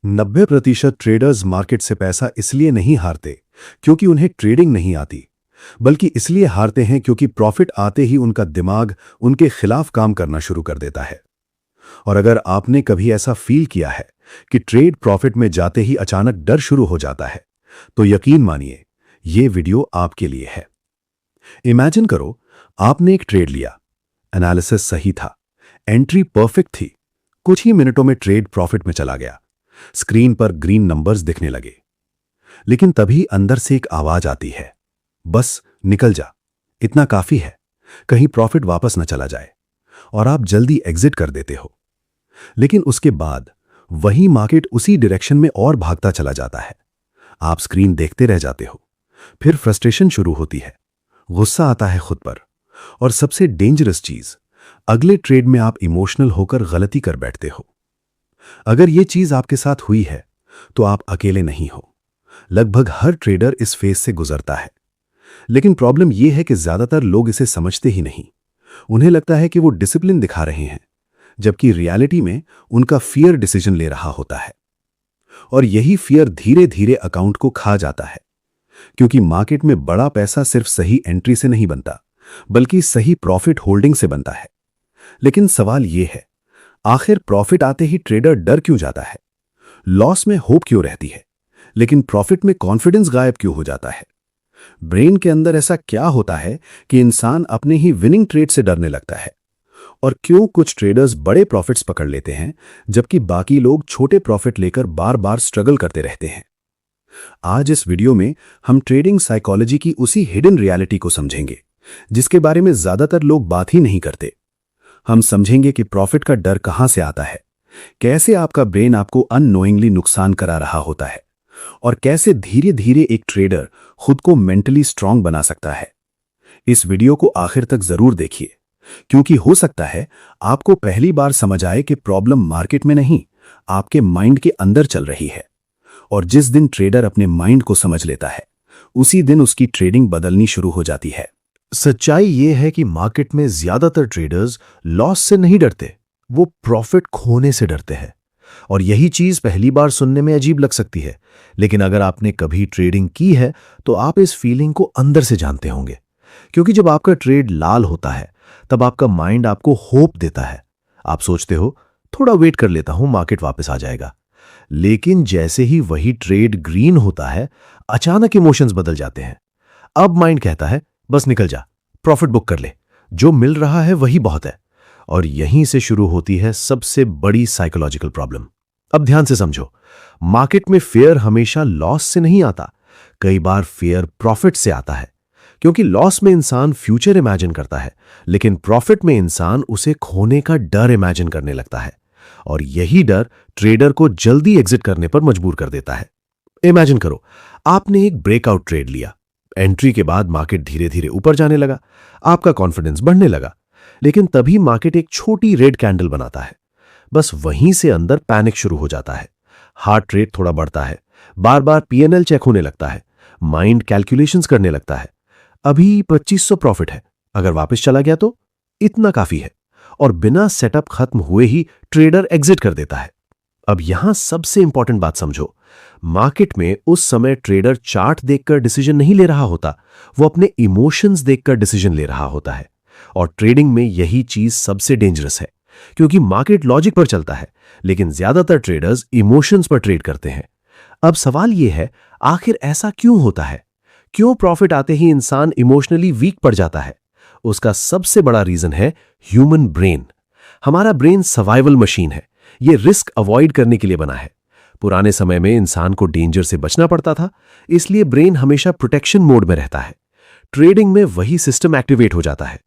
90% traders market से पैसा इसलिए नहीं हारते क्योंकि उन्हें ट्रेडिंग नहीं आती, बल्कि इसलिए हारते हैं क्योंकि प्रॉफिट आते ही उनका दिमाग उनके खिलाफ काम करना शुरू कर देता है। और अगर आपने कभी ऐसा फील किया है कि ट्रेड प्रॉफिट में जाते ही अचानक डर शुरू हो जाता है, तो यकीन मानिए ये वीडियो आपके लिए है। इमेजिन करो, आपने एक ट्रेड लिया, एनालिसिस सही था, एंट्री परफेक्ट थी, कुछ ही मिनटों में ट्रेड प्रॉफिट में चला गया, स्क्रीन पर ग्रीन नंबर्स दिखने लगे। लेकिन तभी अंदर से एक आवाज आती है, बस निकल जा, इतना काफी है, कहीं प्रॉफिट वापस न चला जाए, और आप जल्दी एग्जिट कर देते हो। लेकिन उसके बाद वही मार्केट उसी डायरेक्शन में और भागता चला जाता है। आप स्क्रीन देखते रह जाते हो, फिर फ्रस्ट्रेशन शुरू होती है, गुस्सा आता है खुद पर, और सबसे डेंजरस चीज, अगले ट्रेड में आप इमोशनल होकर गलती कर बैठते हो। अगर यह चीज आपके साथ हुई है तो आप अकेले नहीं हो। लगभग हर ट्रेडर इस फेज से गुजरता है। लेकिन प्रॉब्लम यह है कि ज्यादातर लोग इसे समझते ही नहीं। उन्हें लगता है कि वो डिसिप्लिन दिखा रहे हैं, जबकि रियलिटी में उनका फियर डिसीजन ले रहा होता है। और यही फियर धीरे धीरे अकाउंट को खा जाता है, क्योंकि मार्केट में बड़ा पैसा सिर्फ सही एंट्री से नहीं बनता, बल्कि सही प्रॉफिट होल्डिंग से बनता है। लेकिन सवाल यह है, आखिर प्रॉफिट आते ही ट्रेडर डर क्यों जाता है? लॉस में होप क्यों रहती है, लेकिन प्रॉफिट में कॉन्फिडेंस गायब क्यों हो जाता है? ब्रेन के अंदर ऐसा क्या होता है कि इंसान अपने ही विनिंग ट्रेड से डरने लगता है? और क्यों कुछ ट्रेडर्स बड़े प्रॉफिट्स पकड़ लेते हैं, जबकि बाकी लोग छोटे प्रॉफिट लेकर बार बार स्ट्रगल करते रहते हैं? आज इस वीडियो में हम ट्रेडिंग साइकोलॉजी की उसी हिडन रियलिटी को समझेंगे, जिसके बारे में ज्यादातर लोग बात ही नहीं करते। हम समझेंगे कि प्रॉफिट का डर कहां से आता है, कैसे आपका ब्रेन आपको अननोइंगली नुकसान करा रहा होता है, और कैसे धीरे धीरे एक ट्रेडर खुद को मेंटली स्ट्रांग बना सकता है। इस वीडियो को आखिर तक जरूर देखिए, क्योंकि हो सकता है आपको पहली बार समझ आए कि प्रॉब्लम मार्केट में नहीं, आपके माइंड के अंदर चल रही है। और जिस दिन ट्रेडर अपने माइंड को समझ लेता है, उसी दिन उसकी ट्रेडिंग बदलनी शुरू हो जाती है। सच्चाई यह है कि मार्केट में ज्यादातर ट्रेडर्स लॉस से नहीं डरते, वो प्रॉफिट खोने से डरते हैं। और यही चीज पहली बार सुनने में अजीब लग सकती है, लेकिन अगर आपने कभी ट्रेडिंग की है तो आप इस फीलिंग को अंदर से जानते होंगे। क्योंकि जब आपका ट्रेड लाल होता है, तब आपका माइंड आपको होप देता है। आप सोचते हो, थोड़ा वेट कर लेता हूं, मार्केट वापस आ जाएगा। लेकिन जैसे ही वही ट्रेड ग्रीन होता है, अचानक इमोशंस बदल जाते हैं। अब माइंड कहता है, बस निकल जा, प्रॉफिट बुक कर ले, जो मिल रहा है वही बहुत है। और यहीं से शुरू होती है सबसे बड़ी साइकोलॉजिकल प्रॉब्लम। अब ध्यान से समझो, मार्केट में फेयर हमेशा लॉस से नहीं आता, कई बार फेयर प्रॉफिट से आता है। क्योंकि लॉस में इंसान फ्यूचर इमेजिन करता है, लेकिन प्रॉफिट में इंसान उसे खोने का डर इमेजिन करने लगता है। और यही डर ट्रेडर को जल्दी एग्जिट करने पर मजबूर कर देता है। इमेजिन करो, आपने एक ब्रेकआउट ट्रेड लिया। एंट्री के बाद मार्केट धीरे धीरे ऊपर जाने लगा, आपका कॉन्फिडेंस बढ़ने लगा। लेकिन तभी मार्केट एक छोटी रेड कैंडल बनाता है। बस वहीं से अंदर पैनिक शुरू हो जाता है। हार्ट रेट थोड़ा बढ़ता है, बार बार पीएनएल चेक होने लगता है, माइंड कैलकुलेशंस करने लगता है। अभी 2500 प्रॉफिट है, अगर वापस चला गया तो इतना काफी है। और बिना सेटअप खत्म हुए ही ट्रेडर एग्जिट कर देता है। अब यहां सबसे इंपॉर्टेंट बात समझो, मार्केट में उस समय ट्रेडर चार्ट देखकर डिसीजन नहीं ले रहा होता, वो अपने इमोशंस देखकर डिसीजन ले रहा होता है। और ट्रेडिंग में यही चीज सबसे डेंजरस है, क्योंकि मार्केट लॉजिक पर चलता है, लेकिन ज्यादातर ट्रेडर्स इमोशंस पर ट्रेड करते हैं। अब सवाल यह है, आखिर ऐसा क्यों होता है? क्यों प्रॉफिट आते ही इंसान इमोशनली वीक पड़ जाता है? उसका सबसे बड़ा रीजन है ह्यूमन ब्रेन। हमारा ब्रेन सर्वाइवल मशीन है, यह रिस्क अवॉइड करने के लिए बना है। पुराने समय में इंसान को डेंजर से बचना पड़ता था, इसलिए ब्रेन हमेशा प्रोटेक्शन मोड में रहता है। ट्रेडिंग में वही सिस्टम एक्टिवेट हो जाता है।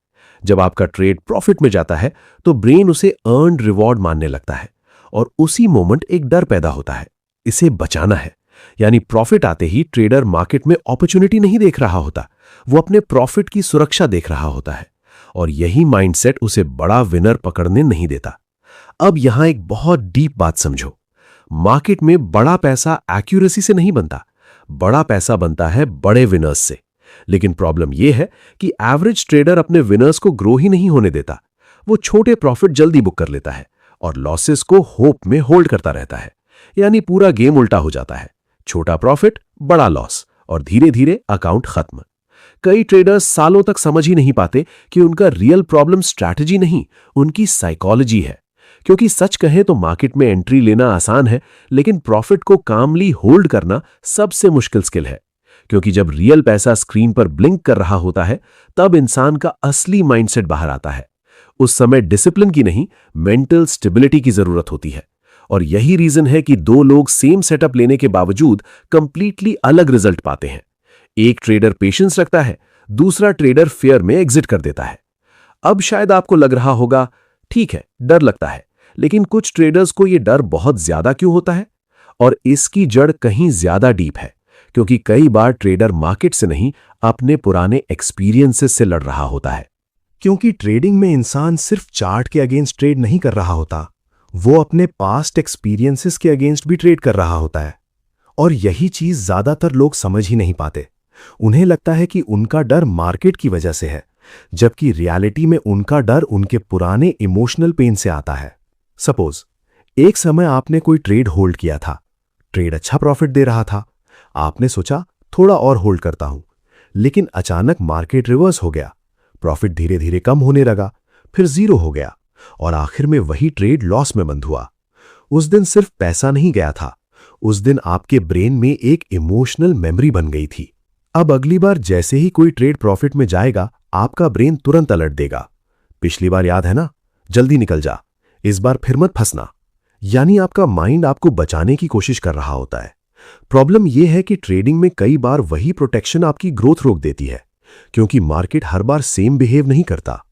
जब आपका ट्रेड प्रॉफिट में जाता है तो ब्रेन उसे अर्न्ड रिवॉर्ड मानने लगता है, और उसी मोमेंट एक डर पैदा होता है, इसे बचाना है। यानी प्रॉफिट आते ही ट्रेडर मार्केट में अपॉर्चुनिटी नहीं देख रहा होता, वो अपने प्रॉफिट की सुरक्षा देख रहा होता है। और यही माइंडसेट उसे बड़ा विनर पकड़ने नहीं देता। अब यहां एक बहुत डीप बात समझो, मार्केट में बड़ा पैसा एक्यूरेसी से नहीं बनता, बड़ा पैसा बनता है बड़े विनर्स से। लेकिन प्रॉब्लम यह है कि एवरेज ट्रेडर अपने विनर्स को ग्रो ही नहीं होने देता। वो छोटे प्रॉफिट जल्दी बुक कर लेता है और लॉसेस को होप में होल्ड करता रहता है। यानी पूरा गेम उल्टा हो जाता है। छोटा प्रॉफिट, बड़ा लॉस और धीरे धीरे अकाउंट खत्म। कई ट्रेडर्स सालों तक समझ ही नहीं पाते कि उनका रियल प्रॉब्लम स्ट्रैटेजी नहीं, उनकी साइकोलॉजी है। क्योंकि सच कहें तो मार्केट में एंट्री लेना आसान है, लेकिन प्रॉफिट को कामली होल्ड करना सबसे मुश्किल स्किल है। क्योंकि जब रियल पैसा स्क्रीन पर ब्लिंक कर रहा होता है, तब इंसान का असली माइंडसेट बाहर आता है। उस समय डिसिप्लिन की नहीं, मेंटल स्टेबिलिटी की जरूरत होती है। और यही रीजन है कि दो लोग सेम सेटअप लेने के बावजूद कंप्लीटली अलग रिजल्ट पाते हैं। एक ट्रेडर पेशेंस रखता है, दूसरा ट्रेडर फेयर में एग्जिट कर देता है। अब शायद आपको लग रहा होगा, ठीक है, डर लगता है, लेकिन कुछ ट्रेडर्स को यह डर बहुत ज्यादा क्यों होता है? और इसकी जड़ कहीं ज्यादा डीप है। क्योंकि कई बार ट्रेडर मार्केट से नहीं, अपने पुराने एक्सपीरियंसेस से लड़ रहा होता है। क्योंकि ट्रेडिंग में इंसान सिर्फ चार्ट के अगेंस्ट ट्रेड नहीं कर रहा होता, वो अपने पास्ट एक्सपीरियंसेस के अगेंस्ट भी ट्रेड कर रहा होता है। और यही चीज ज्यादातर लोग समझ ही नहीं पाते। उन्हें लगता है कि उनका डर मार्केट की वजह से है, जबकि रियलिटी में उनका डर उनके पुराने इमोशनल पेन से आता है। सपोज एक समय आपने कोई ट्रेड होल्ड किया था, ट्रेड अच्छा प्रॉफिट दे रहा था, आपने सोचा थोड़ा और होल्ड करता हूं, लेकिन अचानक मार्केट रिवर्स हो गया, प्रॉफिट धीरे धीरे कम होने लगा, फिर जीरो हो गया और आखिर में वही ट्रेड लॉस में बंद हुआ। उस दिन सिर्फ पैसा नहीं गया था, उस दिन आपके ब्रेन में एक इमोशनल मेमोरी बन गई थी। अब अगली बार जैसे ही कोई ट्रेड प्रॉफिट में जाएगा, आपका ब्रेन तुरंत अलर्ट देगा, पिछली बार याद है ना, जल्दी निकल जा, इस बार फिर मत फंसना। यानी आपका माइंड आपको बचाने की कोशिश कर रहा होता है। प्रॉब्लम यह है कि ट्रेडिंग में कई बार वही प्रोटेक्शन आपकी ग्रोथ रोक देती है, क्योंकि मार्केट हर बार सेम बिहेव नहीं करता,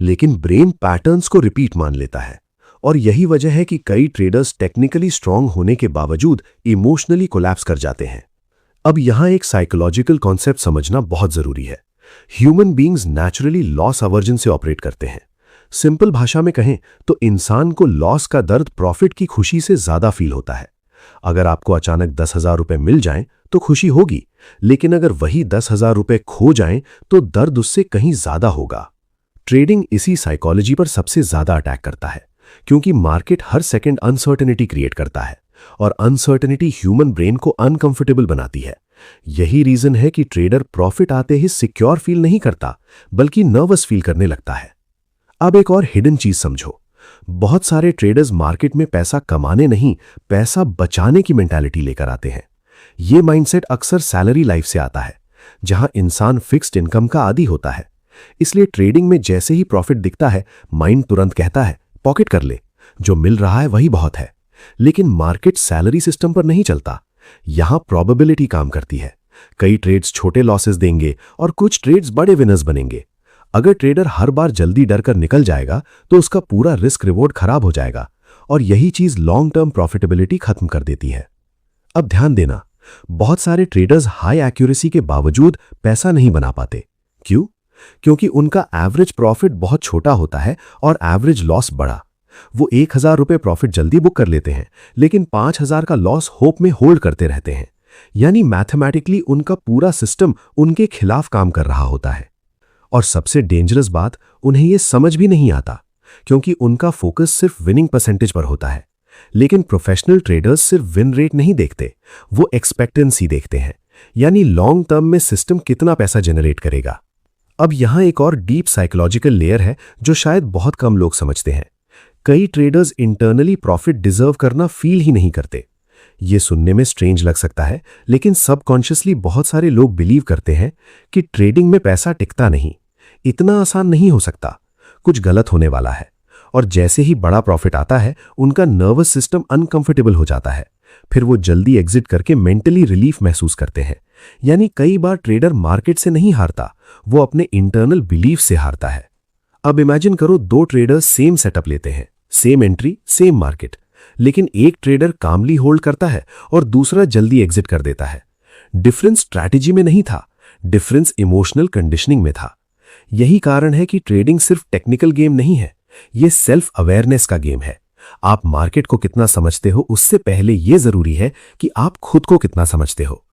लेकिन ब्रेन पैटर्न्स को रिपीट मान लेता है। और यही वजह है कि कई ट्रेडर्स टेक्निकली स्ट्रांग होने के बावजूद इमोशनली कोलैप्स कर जाते हैं। अब यहां एक साइकोलॉजिकल कॉन्सेप्ट समझना बहुत जरूरी है। Human beings naturally loss aversion से ऑपरेट करते हैं। सिंपल भाषा में कहें तो इंसान को लॉस का दर्द प्रॉफिट की खुशी से ज्यादा फील होता है। अगर आपको अचानक 10,000 रुपए मिल जाएं तो खुशी होगी, लेकिन अगर वही 10,000 रुपए खो जाएं तो दर्द उससे कहीं ज्यादा होगा। ट्रेडिंग इसी साइकोलॉजी पर सबसे ज्यादा अटैक करता है, क्योंकि मार्केट हर सेकंड अनसर्टेनिटी क्रिएट करता है और अनसर्टेनिटी ह्यूमन ब्रेन को अनकंफर्टेबल बनाती है। यही रीजन है कि ट्रेडर प्रॉफिट आते ही सिक्योर फील नहीं करता, बल्कि नर्वस फील करने लगता है। अब एक और हिडन चीज समझो, बहुत सारे ट्रेडर्स मार्केट में पैसा कमाने नहीं, पैसा बचाने की मेंटालिटी लेकर आते हैं। यह माइंडसेट अक्सर सैलरी लाइफ से आता है, जहां इंसान फिक्स्ड इनकम का आदी होता है। इसलिए ट्रेडिंग में जैसे ही प्रॉफिट दिखता है, माइंड तुरंत कहता है पॉकेट कर ले, जो मिल रहा है वही बहुत है। लेकिन मार्केट सैलरी सिस्टम पर नहीं चलता, यहां प्रोबेबिलिटी काम करती है। कई ट्रेड्स छोटे लॉसेस देंगे और कुछ ट्रेड्स बड़े विनर्स बनेंगे। अगर ट्रेडर हर बार जल्दी डर कर निकल जाएगा तो उसका पूरा रिस्क रिवॉर्ड खराब हो जाएगा और यही चीज लॉन्ग टर्म प्रॉफिटेबिलिटी खत्म कर देती है। अब ध्यान देना, बहुत सारे ट्रेडर्स हाई एक्यूरेसी के बावजूद पैसा नहीं बना पाते। क्यों? क्योंकि उनका एवरेज प्रॉफिट बहुत छोटा होता है और एवरेज लॉस बड़ा। वो 1,000 रुपए प्रॉफिट जल्दी बुक कर लेते हैं, लेकिन 5,000 का लॉस होप में होल्ड करते रहते हैं। यानी मैथमेटिकली उनका पूरा सिस्टम उनके खिलाफ काम कर रहा होता है। और सबसे डेंजरस बात, उन्हें यह समझ भी नहीं आता, क्योंकि उनका फोकस सिर्फ विनिंग परसेंटेज पर होता है। लेकिन प्रोफेशनल ट्रेडर्स सिर्फ विन रेट नहीं देखते, वो एक्सपेक्टेंसी देखते हैं, यानी लॉन्ग टर्म में सिस्टम कितना पैसा जनरेट करेगा। अब यहां एक और डीप साइकोलॉजिकल लेयर है जो शायद बहुत कम लोग समझते हैं। कई ट्रेडर्स इंटरनली प्रॉफिट डिजर्व करना फील ही नहीं करते। यह सुनने में स्ट्रेंज लग सकता है, लेकिन सबकॉन्शियसली बहुत सारे लोग बिलीव करते हैं कि ट्रेडिंग में पैसा टिकता नहीं, इतना आसान नहीं हो सकता, कुछ गलत होने वाला है। और जैसे ही बड़ा प्रॉफिट आता है, उनका नर्वस सिस्टम अनकंफर्टेबल हो जाता है। फिर वो जल्दी एग्जिट करके मेंटली रिलीफ महसूस करते हैं। यानी कई बार ट्रेडर मार्केट से नहीं हारता, वो अपने इंटरनल बिलीफ से हारता है। अब इमेजिन करो, दो ट्रेडर्स सेम सेटअप लेते हैं, सेम एंट्री, सेम मार्केट, लेकिन एक ट्रेडर कामली होल्ड करता है और दूसरा जल्दी एग्जिट कर देता है। डिफरेंस स्ट्रैटेजी में नहीं था, डिफरेंस इमोशनल कंडीशनिंग में था। यही कारण है कि ट्रेडिंग सिर्फ टेक्निकल गेम नहीं है, यह सेल्फ अवेयरनेस का गेम है। आप मार्केट को कितना समझते हो, उससे पहले यह जरूरी है कि आप खुद को कितना समझते हो।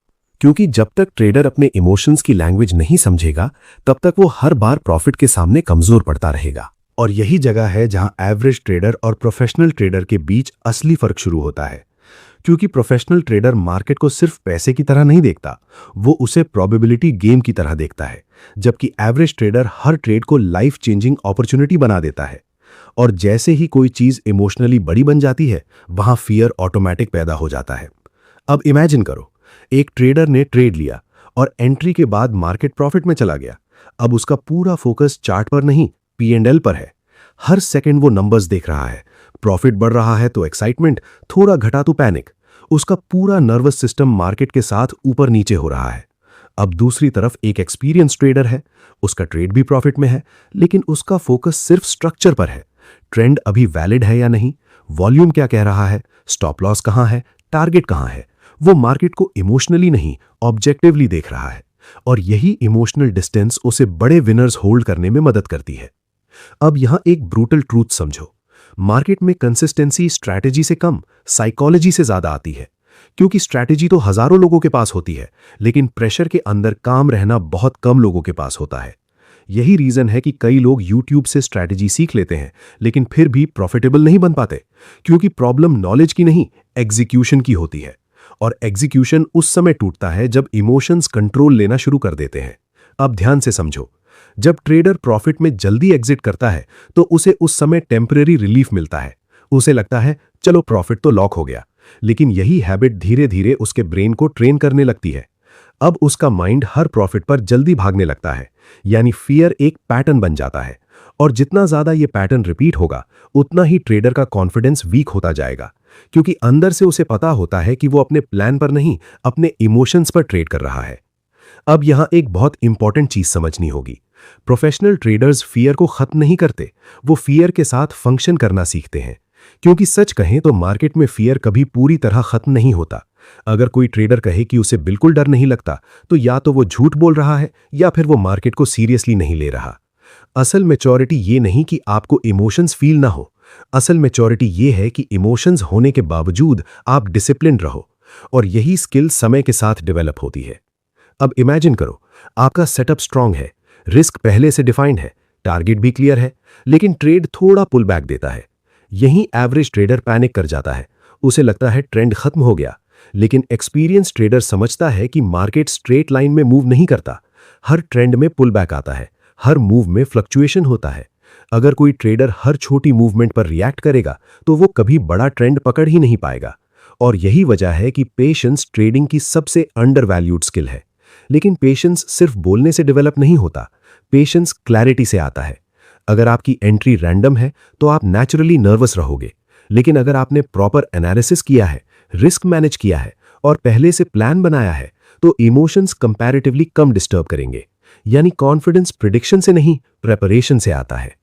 क्योंकि जब तक ट्रेडर अपने इमोशंस की लैंग्वेज नहीं समझेगा, तब तक वो हर बार प्रॉफिट के सामने कमजोर पड़ता रहेगा। और यही जगह है जहां एवरेज ट्रेडर और प्रोफेशनल ट्रेडर के बीच असली फर्क शुरू होता है। क्योंकि प्रोफेशनल ट्रेडर मार्केट को सिर्फ पैसे की तरह नहीं देखता, वो उसे प्रोबेबिलिटी गेम की तरह देखता है, जबकि एवरेज ट्रेडर हर ट्रेड को लाइफ चेंजिंग अपॉर्चुनिटी बना देता है। और जैसे ही कोई चीज इमोशनली बड़ी बन जाती है, वहां फियर ऑटोमेटिक पैदा हो जाता है। अब इमेजिन करो, एक ट्रेडर ने ट्रेड लिया और एंट्री के बाद मार्केट प्रॉफिट में चला गया। अब उसका पूरा फोकस चार्ट पर नहीं, P&L पर है। हर सेकंड वो नंबर्स देख रहा है। प्रॉफिट बढ़ रहा है तो एक्साइटमेंट, थोड़ा घटा तो पैनिक। उसका पूरा नर्वस सिस्टम मार्केट के साथ ऊपर नीचे हो रहा है। अब दूसरी तरफ एक एक्सपीरियंस ट्रेडर है, उसका ट्रेड भी प्रॉफिट में है, लेकिन उसका फोकस सिर्फ स्ट्रक्चर पर है। ट्रेंड अभी वैलिड है या नहीं, वॉल्यूम क्या कह रहा है, स्टॉप लॉस कहां है, टारगेट कहां है। वो मार्केट को इमोशनली नहीं, ऑब्जेक्टिवली देख रहा है। और यही इमोशनल डिस्टेंस उसे बड़े विनर्स होल्ड करने में मदद करती है। अब यहां एक ब्रूटल ट्रूथ समझो, मार्केट में कंसिस्टेंसी स्ट्रैटेजी से कम, साइकोलॉजी से ज्यादा आती है। क्योंकि स्ट्रैटेजी तो हजारों लोगों के पास होती है, लेकिन प्रेशर के अंदर काम रहना बहुत कम लोगों के पास होता है। यही रीजन है कि कई लोग YouTube से स्ट्रैटेजी सीख लेते हैं, लेकिन फिर भी प्रॉफिटेबल नहीं बन पाते, क्योंकि प्रॉब्लम नॉलेज की नहीं, एग्जीक्यूशन की होती है। और एग्जीक्यूशन उस समय टूटता है जब इमोशंस कंट्रोल लेना शुरू कर देते हैं। अब ध्यान से समझो, जब ट्रेडर प्रॉफिट में जल्दी एग्जिट करता है तो उसे उस समय टेम्परेरी रिलीफ मिलता है। उसे लगता है चलो प्रॉफिट तो लॉक हो गया, लेकिन यही हैबिट धीरे धीरे उसके ब्रेन को ट्रेन करने लगती है। अब उसका माइंड हर प्रॉफिट पर जल्दी भागने लगता है, यानी फियर एक पैटर्न बन जाता है। और जितना ज्यादा ये पैटर्न रिपीट होगा, उतना ही ट्रेडर का कॉन्फिडेंस वीक होता जाएगा, क्योंकि अंदर से उसे पता होता है कि वो अपने प्लान पर नहीं, अपने इमोशंस पर ट्रेड कर रहा है। अब यहां एक बहुत इंपॉर्टेंट चीज समझनी होगी। प्रोफेशनल ट्रेडर्स फियर को खत्म नहीं करते, वो फियर के साथ फंक्शन करना सीखते हैं। क्योंकि सच कहें तो मार्केट में फियर कभी पूरी तरह खत्म नहीं होता। अगर कोई ट्रेडर कहे कि उसे बिल्कुल डर नहीं लगता, तो या तो वो झूठ बोल रहा है या फिर वो मार्केट को सीरियसली नहीं ले रहा। असल मैच्योरिटी ये नहीं कि आपको इमोशंस फील ना हो, असल मैच्योरिटी ये है कि इमोशंस होने के बावजूद आप डिसिप्लिन्ड रहो। और यही स्किल समय के साथ डेवलप होती है। अब इमेजिन करो, आपका सेटअप स्ट्रांग है, रिस्क पहले से डिफाइंड है, टारगेट भी क्लियर है, लेकिन ट्रेड थोड़ा पुल बैक देता है। यही एवरेज ट्रेडर पैनिक कर जाता है, उसे लगता है ट्रेंड खत्म हो गया। लेकिन एक्सपीरियंस ट्रेडर समझता है कि मार्केट स्ट्रेट लाइन में मूव नहीं करता, हर ट्रेंड में पुल बैक आता है, हर मूव में फ्लक्चुएशन होता है। अगर कोई ट्रेडर हर छोटी मूवमेंट पर रिएक्ट करेगा तो वो कभी बड़ा ट्रेंड पकड़ ही नहीं पाएगा। और यही वजह है कि पेशेंस ट्रेडिंग की सबसे अंडरवैल्यूड स्किल है। लेकिन पेशेंस सिर्फ बोलने से डेवलप नहीं होता, पेशेंस क्लैरिटी से आता है। अगर आपकी एंट्री रैंडम है तो आप नेचुरली नर्वस रहोगे, लेकिन अगर आपने प्रॉपर एनालिसिस किया है, रिस्क मैनेज किया है और पहले से प्लान बनाया है, तो इमोशंस कंपैरेटिवली कम डिस्टर्ब करेंगे। यानी कॉन्फिडेंस प्रिडिक्शन से नहीं, प्रेपरेशन से आता है।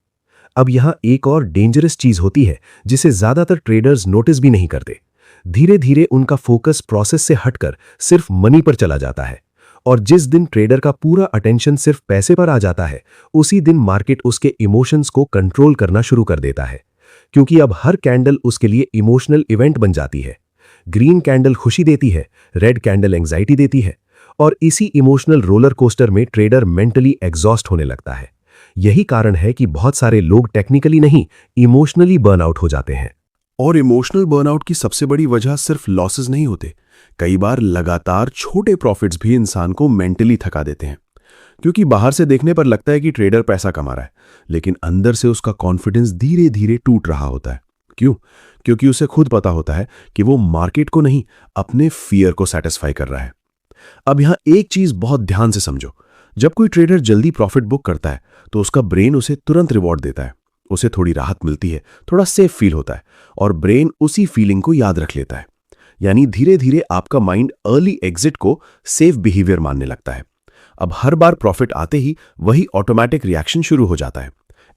अब यहां एक और डेंजरस चीज होती है जिसे ज्यादातर ट्रेडर्स नोटिस भी नहीं करते। धीरे धीरे उनका फोकस प्रोसेस से हटकर सिर्फ मनी पर चला जाता है। और जिस दिन ट्रेडर का पूरा अटेंशन सिर्फ पैसे पर आ जाता है, उसी दिन मार्केट उसके इमोशंस को कंट्रोल करना शुरू कर देता है। क्योंकि अब हर कैंडल उसके लिए इमोशनल इवेंट बन जाती है। ग्रीन कैंडल खुशी देती है, रेड कैंडल एंग्जाइटी देती है, और इसी इमोशनल रोलर कोस्टर में ट्रेडर मेंटली एग्जॉस्ट होने लगता है। यही कारण है कि बहुत सारे लोग टेक्निकली नहीं, इमोशनली बर्नआउट हो जाते हैं। और इमोशनल बर्नआउट की सबसे बड़ी वजह सिर्फ लॉसेस नहीं होते, कई बार लगातार छोटे प्रॉफिट्स भी इंसान को मेंटली थका देते हैं। क्योंकि बाहर से देखने पर लगता है कि ट्रेडर पैसा कमा रहा है, लेकिन अंदर से उसका कॉन्फिडेंस धीरे धीरे टूट रहा होता है। क्यों? क्योंकि उसे खुद पता होता है कि वो मार्केट को नहीं, अपने फियर को सेटिस्फाई कर रहा है। अब यहां एक चीज बहुत ध्यान से समझो, जब कोई ट्रेडर जल्दी प्रॉफिट बुक करता है तो उसका ब्रेन उसे तुरंत रिवॉर्ड देता है, उसे थोड़ी राहत मिलती है, थोड़ा सेफ फील होता है, और ब्रेन उसी फीलिंग को याद रख लेता है। यानी धीरे धीरे आपका माइंड अर्ली एग्जिट को सेफ बिहेवियर मानने लगता है। अब हर बार प्रॉफिट आते ही वही ऑटोमेटिक रिएक्शन शुरू हो जाता है,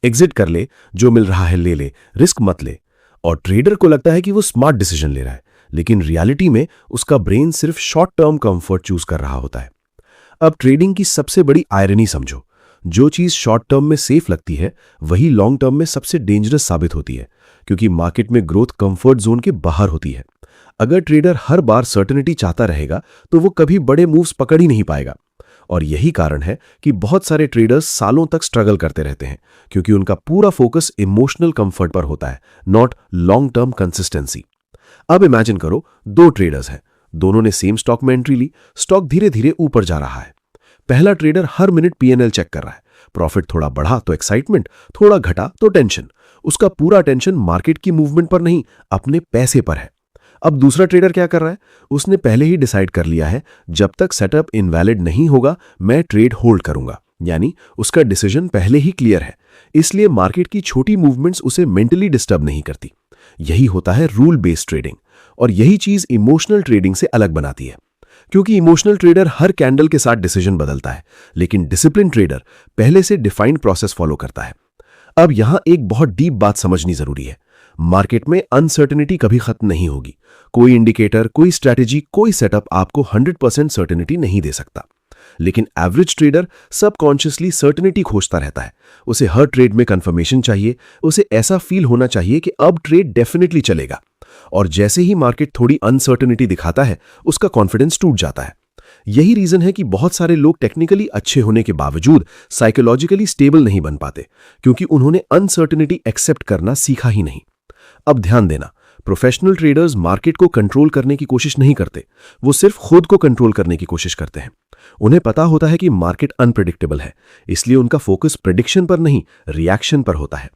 एग्जिट कर ले, जो मिल रहा है ले ले, रिस्क मत ले। और ट्रेडर को लगता है कि वो स्मार्ट डिसीजन ले रहा है, लेकिन रियलिटी में उसका ब्रेन सिर्फ शॉर्ट टर्म कंफर्ट चूज कर रहा होता है। अब ट्रेडिंग की सबसे बड़ी आयरनी समझो, जो चीज शॉर्ट टर्म में सेफ लगती है वही लॉन्ग टर्म में सबसे डेंजरस साबित होती है, क्योंकि मार्केट में ग्रोथ कंफर्ट जोन के बाहर होती है। अगर ट्रेडर हर बार सर्टेनिटी चाहता रहेगा तो वो कभी बड़े मूव्स पकड़ ही नहीं पाएगा। और यही कारण है कि बहुत सारे ट्रेडर्स सालों तक स्ट्रगल करते रहते हैं, क्योंकि उनका पूरा फोकस इमोशनल कंफर्ट पर होता है, नॉट लॉन्ग टर्म कंसिस्टेंसी। अब इमेजिन करो, दो ट्रेडर्स हैं, दोनों ने सेम स्टॉक में एंट्री ली, स्टॉक धीरे धीरे ऊपर जा रहा है। पहला ट्रेडर हर मिनट पीएनएल चेक कर रहा है, प्रॉफिट थोड़ा बढ़ा तो एक्साइटमेंट, थोड़ा घटा तो टेंशन। उसका पूरा टेंशन मार्केट की मूवमेंट पर नहीं, अपने पैसे पर है। अब दूसरा ट्रेडर क्या कर रहा है, उसने पहले ही डिसाइड कर लिया है, जब तक सेटअप इनवैलिड नहीं होगा मैं ट्रेड होल्ड करूंगा, यानी उसका डिसीजन पहले ही क्लियर है, इसलिए मार्केट की छोटी मूवमेंट्स उसे मेंटली डिस्टर्ब नहीं करती। यही होता है रूल बेस्ड ट्रेडिंग, और यही चीज इमोशनल ट्रेडिंग से अलग बनाती है, क्योंकि इमोशनल ट्रेडर हर कैंडल के साथ डिसीजन बदलता है, लेकिन डिसिप्लिन ट्रेडर पहले से डिफाइंड प्रोसेस फॉलो करता है। अब यहां एक बहुत डीप बात समझनी जरूरी है, मार्केट में अनसर्टेनिटी कभी खत्म नहीं होगी। कोई इंडिकेटर, कोई स्ट्रैटेजी, कोई सेटअप आपको 100% सर्टेनिटी नहीं दे सकता, लेकिन एवरेज ट्रेडर सबकॉन्शियसली सर्टेनिटी खोजता रहता है। उसे हर ट्रेड में कंफर्मेशन चाहिए, उसे ऐसा फील होना चाहिए कि अब ट्रेड डेफिनेटली चलेगा, और जैसे ही मार्केट थोड़ी अनसर्टेनिटी दिखाता है, उसका कॉन्फिडेंस टूट जाता है। यही रीजन है कि बहुत सारे लोग टेक्निकली अच्छे होने के बावजूद साइकोलॉजिकली स्टेबल नहीं बन पाते, क्योंकि उन्होंने अनसर्टेनिटी एक्सेप्ट करना सीखा ही नहीं। अब ध्यान देना, प्रोफेशनल ट्रेडर्स मार्केट को कंट्रोल करने की कोशिश नहीं करते, वो सिर्फ खुद को कंट्रोल करने की कोशिश करते हैं। उन्हें पता होता है कि मार्केट अनप्रेडिक्टेबल है, इसलिए उनका फोकस प्रेडिक्शन पर नहीं, रिएक्शन पर होता है।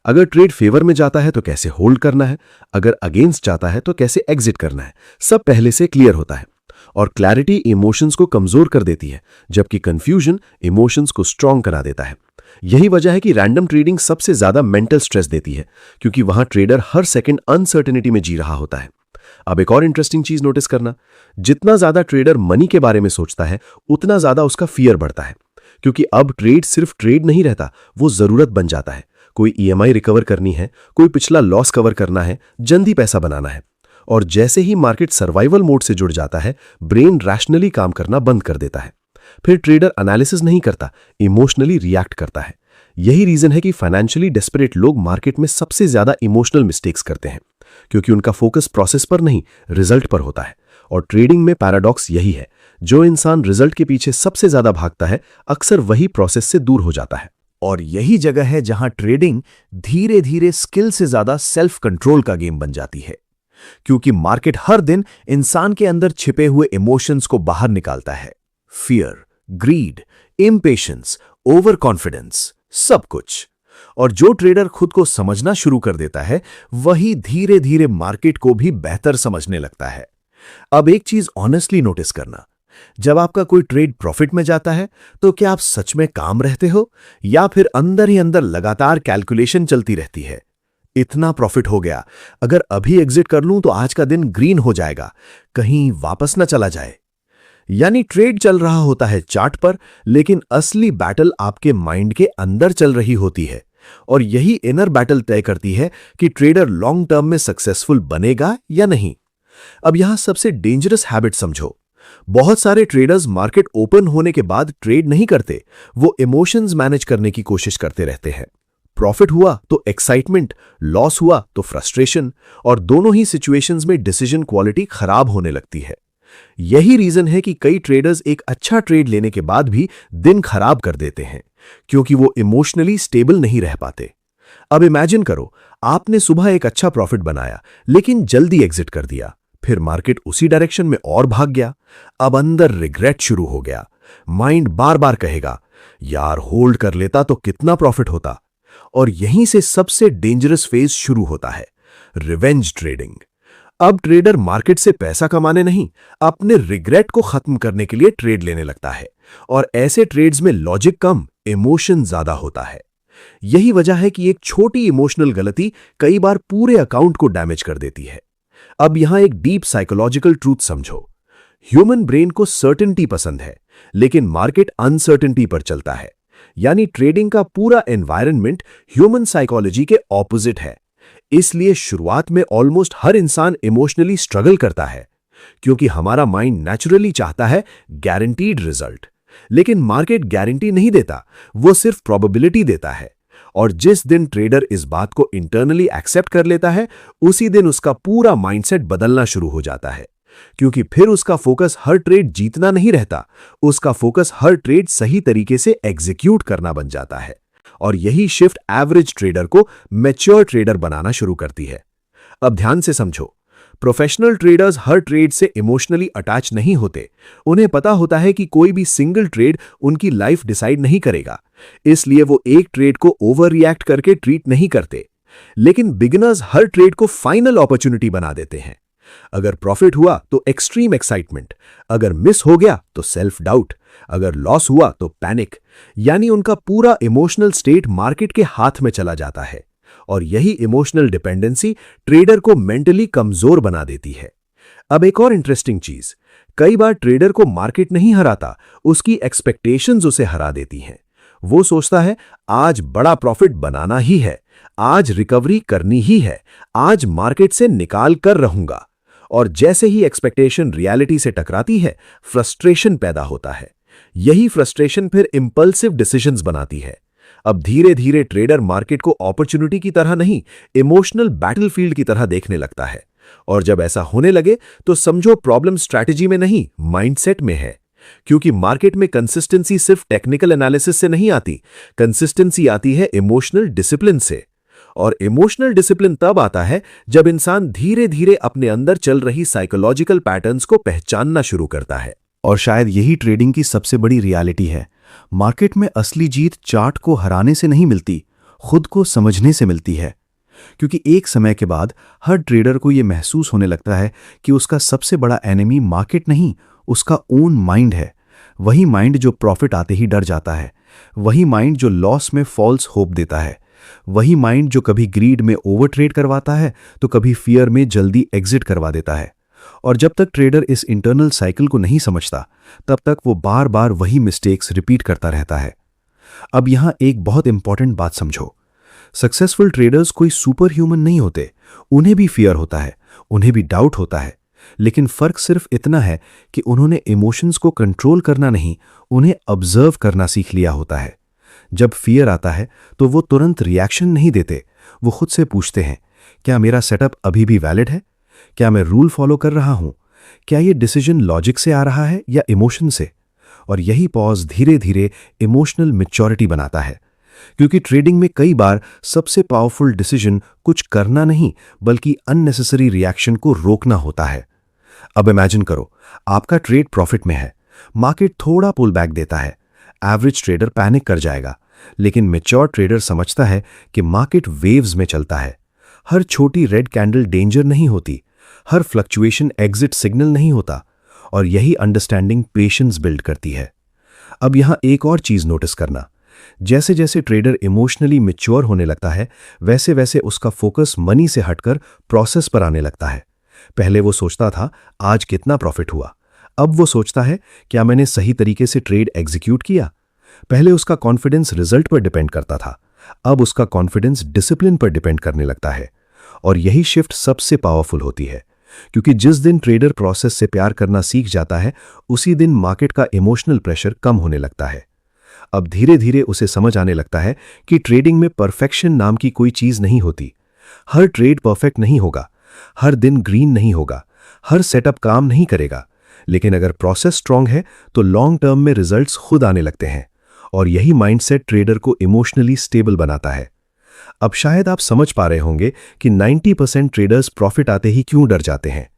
अगर ट्रेड फेवर में जाता है तो कैसे होल्ड करना है, अगर अगेंस्ट जाता है तो कैसे एग्जिट करना है, सब पहले से क्लियर होता है। और क्लैरिटी इमोशंस को कमजोर कर देती है, जबकि कंफ्यूजन इमोशंस को स्ट्रांग करा देता है। यही वजह है कि रैंडम ट्रेडिंग सबसे ज्यादा मेंटल स्ट्रेस देती है, क्योंकि वहां ट्रेडर हर सेकंड अनसर्टेनिटी में जी रहा होता है। अब एक और इंटरेस्टिंग चीज नोटिस करना, जितना ज्यादा ट्रेडर मनी के बारे में सोचता है, उतना ज्यादा उसका फियर बढ़ता है, क्योंकि अब ट्रेड सिर्फ ट्रेड नहीं रहता, वो जरूरत बन जाता है। कोई ईएमआई रिकवर करनी है, कोई पिछला लॉस कवर करना है, जल्दी पैसा बनाना है। और जैसे ही मार्केट सर्वाइवल मोड से जुड़ जाता है, ब्रेन रैशनली काम करना बंद कर देता है। फिर ट्रेडर एनालिसिस नहीं करता, इमोशनली रिएक्ट करता है। यही रीजन है कि फाइनेंशियली डेस्परेट लोग मार्केट में सबसे ज्यादा इमोशनल मिस्टेक्स करते हैं, क्योंकि उनका फोकस प्रोसेस पर नहीं, रिजल्ट पर होता है। और ट्रेडिंग में पैराडॉक्स यही है, जो इंसान रिजल्ट के पीछे सबसे ज्यादा भागता है, अक्सर वही प्रोसेस से दूर हो जाता है। और यही जगह है जहां ट्रेडिंग धीरे धीरे स्किल से ज्यादा सेल्फ कंट्रोल का गेम बन जाती है, क्योंकि मार्केट हर दिन इंसान के अंदर छिपे हुए इमोशंस को बाहर निकालता है। Fear, greed, impatience, over confidence, सब कुछ। और जो ट्रेडर खुद को समझना शुरू कर देता है, वही धीरे धीरे मार्केट को भी बेहतर समझने लगता है। अब एक चीज ऑनेस्टली नोटिस करना, जब आपका कोई ट्रेड प्रॉफिट में जाता है, तो क्या आप सच में काम रहते हो, या फिर अंदर ही अंदर लगातार कैलकुलेशन चलती रहती है? इतना प्रॉफिट हो गया, अगर अभी एग्जिट कर लूं तो आज का दिन ग्रीन हो जाएगा, कहीं वापस न चला जाए। यानी ट्रेड चल रहा होता है चार्ट पर, लेकिन असली बैटल आपके माइंड के अंदर चल रही होती है। और यही इनर बैटल तय करती है कि ट्रेडर लॉन्ग टर्म में सक्सेसफुल बनेगा या नहीं। अब यहां सबसे डेंजरस हैबिट समझो, बहुत सारे ट्रेडर्स मार्केट ओपन होने के बाद ट्रेड नहीं करते, वो इमोशंस मैनेज करने की कोशिश करते रहते हैं। प्रॉफिट हुआ तो एक्साइटमेंट, लॉस हुआ तो फ्रस्ट्रेशन, और दोनों ही सिचुएशंस में डिसीजन क्वालिटी खराब होने लगती है। यही रीजन है कि कई ट्रेडर्स एक अच्छा ट्रेड लेने के बाद भी दिन खराब कर देते हैं, क्योंकि वो इमोशनली स्टेबल नहीं रह पाते। अब इमेजिन करो, आपने सुबह एक अच्छा प्रॉफिट बनाया, लेकिन जल्दी एग्जिट कर दिया, फिर मार्केट उसी डायरेक्शन में और भाग गया। अब अंदर रिग्रेट शुरू हो गया, माइंड बार बार कहेगा, यार होल्ड कर लेता तो कितना प्रॉफिट होता। और यहीं से सबसे डेंजरस फेज शुरू होता है, रिवेंज ट्रेडिंग। अब ट्रेडर मार्केट से पैसा कमाने नहीं, अपने रिग्रेट को खत्म करने के लिए ट्रेड लेने लगता है। और ऐसे ट्रेड्स में लॉजिक कम, इमोशन ज्यादा होता है। यही वजह है कि एक छोटी इमोशनल गलती कई बार पूरे अकाउंट को डैमेज कर देती है। अब यहां एक डीप साइकोलॉजिकल ट्रूथ समझो, ह्यूमन ब्रेन को सर्टेनिटी पसंद है, लेकिन मार्केट अनसर्टेनिटी पर चलता है। यानी ट्रेडिंग का पूरा एनवायरनमेंट ह्यूमन साइकोलॉजी के ऑपोजिट है। इसलिए शुरुआत में ऑलमोस्ट हर इंसान इमोशनली स्ट्रगल करता है, क्योंकि हमारा माइंड नेचुरली चाहता है गारंटीड रिजल्ट। लेकिन मार्केट गारंटी नहीं देता, वो सिर्फ प्रोबेबिलिटी देता है। और जिस दिन ट्रेडर इस बात को इंटरनली एक्सेप्ट कर लेता है, उसी दिन उसका पूरा माइंडसेट बदलना शुरू हो जाता है, क्योंकि फिर उसका फोकस हर ट्रेड जीतना नहीं रहता, उसका फोकस हर ट्रेड सही तरीके से एग्जीक्यूट करना बन जाता है। और यही शिफ्ट एवरेज ट्रेडर को मैच्योर ट्रेडर बनाना शुरू करती है। अब ध्यान से समझो, प्रोफेशनल ट्रेडर्स हर ट्रेड से इमोशनली अटैच नहीं होते। उन्हें पता होता है कि कोई भी सिंगल ट्रेड उनकी लाइफ डिसाइड नहीं करेगा, इसलिए वो एक ट्रेड को ओवर रिएक्ट करके ट्रीट नहीं करते। लेकिन बिगिनर्स हर ट्रेड को फाइनल अपॉर्चुनिटी बना देते हैं। अगर प्रॉफिट हुआ तो एक्सट्रीम एक्साइटमेंट, अगर मिस हो गया तो सेल्फ डाउट, अगर लॉस हुआ तो पैनिक। यानी उनका पूरा इमोशनल स्टेट मार्केट के हाथ में चला जाता है, और यही इमोशनल डिपेंडेंसी ट्रेडर को मेंटली कमजोर बना देती है। अब एक और इंटरेस्टिंग चीज, कई बार ट्रेडर को मार्केट नहीं हराता, उसकी एक्सपेक्टेशंस उसे हरा देती हैं। वो सोचता है आज बड़ा प्रॉफिट बनाना ही है, आज रिकवरी करनी ही है, आज मार्केट से निकाल कर रहूंगा। और जैसे ही एक्सपेक्टेशन रियलिटी से टकराती है, फ्रस्ट्रेशन पैदा होता है। यही फ्रस्ट्रेशन फिर इंपल्सिव डिसीजंस बनाती है। अब धीरे धीरे ट्रेडर मार्केट को अपॉर्चुनिटी की तरह नहीं, इमोशनल बैटलफील्ड की तरह देखने लगता है। और जब ऐसा होने लगे तो समझो प्रॉब्लम स्ट्रैटेजी में नहीं, माइंडसेट में है। क्योंकि मार्केट में कंसिस्टेंसी सिर्फ टेक्निकल एनालिसिस से नहीं आती, कंसिस्टेंसी आती है इमोशनल डिसिप्लिन से। और इमोशनल डिसिप्लिन तब आता है जब इंसान धीरे धीरे अपने अंदर चल रही साइकोलॉजिकल पैटर्न्स को पहचानना शुरू करता है। और शायद यही ट्रेडिंग की सबसे बड़ी रियलिटी है। मार्केट में असली जीत चार्ट को हराने से नहीं मिलती, खुद को समझने से मिलती है। क्योंकि एक समय के बाद हर ट्रेडर को यह महसूस होने लगता है कि उसका सबसे बड़ा एनिमी मार्केट नहीं, उसका ओन माइंड है। वही माइंड जो प्रॉफिट आते ही डर जाता है, वही माइंड जो लॉस में फॉल्स होप देता है, वही माइंड जो कभी ग्रीड में ओवर ट्रेड करवाता है तो कभी फियर में जल्दी एग्जिट करवा देता है। और जब तक ट्रेडर इस इंटरनल साइकिल को नहीं समझता, तब तक वो बार बार वही मिस्टेक्स रिपीट करता रहता है। अब यहां एक बहुत इंपॉर्टेंट बात समझो, सक्सेसफुल ट्रेडर्स कोई सुपर ह्यूमन नहीं होते। उन्हें भी फियर होता है, उन्हें भी डाउट होता है, लेकिन फर्क सिर्फ इतना है कि उन्होंने इमोशंस को कंट्रोल करना नहीं, उन्हें ऑब्जर्व करना सीख लिया होता है। जब फियर आता है तो वो तुरंत रिएक्शन नहीं देते, वो खुद से पूछते हैं, क्या मेरा सेटअप अभी भी वैलिड है? क्या मैं रूल फॉलो कर रहा हूं? क्या ये डिसीजन लॉजिक से आ रहा है या इमोशन से? और यही पॉज धीरे धीरे इमोशनल मैच्योरिटी बनाता है। क्योंकि ट्रेडिंग में कई बार सबसे पावरफुल डिसीजन कुछ करना नहीं, बल्कि अननेसेसरी रिएक्शन को रोकना होता है। अब इमेजिन करो, आपका ट्रेड प्रॉफिट में है, मार्केट थोड़ा पुल बैक देता है, एवरेज ट्रेडर पैनिक कर जाएगा। लेकिन मैच्योर ट्रेडर समझता है कि मार्केट वेव्स में चलता है। हर छोटी रेड कैंडल डेंजर नहीं होती, हर फ्लक्चुएशन एग्जिट सिग्नल नहीं होता। और यही अंडरस्टैंडिंग पेशेंस बिल्ड करती है। अब यहां एक और चीज नोटिस करना, जैसे जैसे ट्रेडर इमोशनली मैच्योर होने लगता है, वैसे वैसे उसका फोकस मनी से हटकर प्रोसेस पर आने लगता है। पहले वो सोचता था आज कितना प्रॉफिट हुआ, अब वो सोचता है क्या मैंने सही तरीके से ट्रेड एग्जीक्यूट किया। पहले उसका कॉन्फिडेंस रिजल्ट पर डिपेंड करता था, अब उसका कॉन्फिडेंस डिसिप्लिन पर डिपेंड करने लगता है। और यही शिफ्ट सबसे पावरफुल होती है, क्योंकि जिस दिन ट्रेडर प्रोसेस से प्यार करना सीख जाता है, उसी दिन मार्केट का इमोशनल प्रेशर कम होने लगता है। अब धीरे धीरे उसे समझ आने लगता है कि ट्रेडिंग में परफेक्शन नाम की कोई चीज नहीं होती। हर ट्रेड परफेक्ट नहीं होगा, हर दिन ग्रीन नहीं होगा, हर सेटअप काम नहीं करेगा, लेकिन अगर प्रोसेस स्ट्रांग है तो लॉन्ग टर्म में रिजल्ट्स खुद आने लगते हैं। और यही माइंडसेट ट्रेडर को इमोशनली स्टेबल बनाता है। अब शायद आप समझ पा रहे होंगे कि 90% ट्रेडर्स प्रॉफिट आते ही क्यों डर जाते हैं,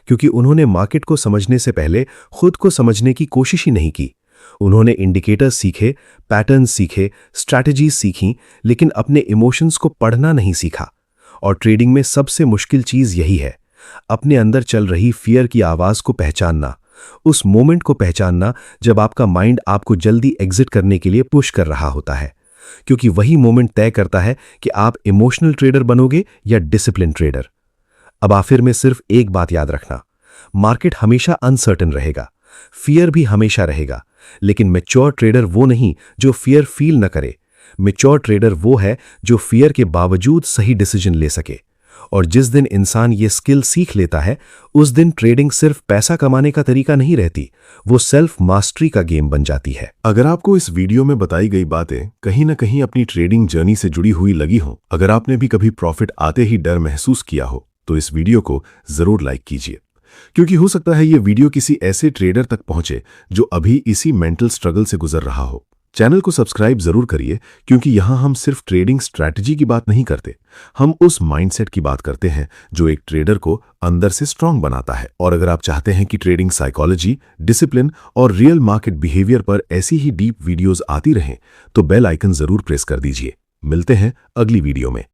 क्योंकि उन्होंने मार्केट को समझने से पहले खुद को समझने की कोशिश ही नहीं की। उन्होंने इंडिकेटर्स सीखे, पैटर्न्स सीखे, स्ट्रैटेजीज सीखी, लेकिन अपने इमोशंस को पढ़ना नहीं सीखा। और ट्रेडिंग में सबसे मुश्किल चीज यही है, अपने अंदर चल रही फियर की आवाज को पहचानना, उस मोमेंट को पहचानना जब आपका माइंड आपको जल्दी एग्जिट करने के लिए पुश कर रहा होता है। क्योंकि वही मोमेंट तय करता है कि आप इमोशनल ट्रेडर बनोगे या डिसिप्लिन ट्रेडर। अब आखिर में सिर्फ एक बात याद रखना, मार्केट हमेशा अनसर्टेन रहेगा, फियर भी हमेशा रहेगा, लेकिन मैच्योर ट्रेडर वो नहीं जो फियर फील न करे। मैच्योर ट्रेडर वो है जो फियर के बावजूद सही डिसीजन ले सके। और जिस दिन इंसान ये स्किल सीख लेता है, उस दिन ट्रेडिंग सिर्फ पैसा कमाने का तरीका नहीं रहती, वो सेल्फ मास्टरी का गेम बन जाती है। अगर आपको इस वीडियो में बताई गई बातें कहीं ना कहीं अपनी ट्रेडिंग जर्नी से जुड़ी हुई लगी हो, अगर आपने भी कभी प्रॉफिट आते ही डर महसूस किया हो, तो इस वीडियो को जरूर लाइक कीजिए, क्योंकि हो सकता है ये वीडियो किसी ऐसे ट्रेडर तक पहुंचे जो अभी इसी मेंटल स्ट्रगल से गुजर रहा हो। चैनल को सब्सक्राइब जरूर करिए, क्योंकि यहाँ हम सिर्फ ट्रेडिंग स्ट्रैटेजी की बात नहीं करते, हम उस माइंडसेट की बात करते हैं जो एक ट्रेडर को अंदर से स्ट्रांग बनाता है। और अगर आप चाहते हैं कि ट्रेडिंग साइकोलॉजी, डिसिप्लिन और रियल मार्केट बिहेवियर पर ऐसी ही डीप वीडियोस आती रहें, तो बेल आइकन जरूर प्रेस कर दीजिए। मिलते हैं अगली वीडियो में।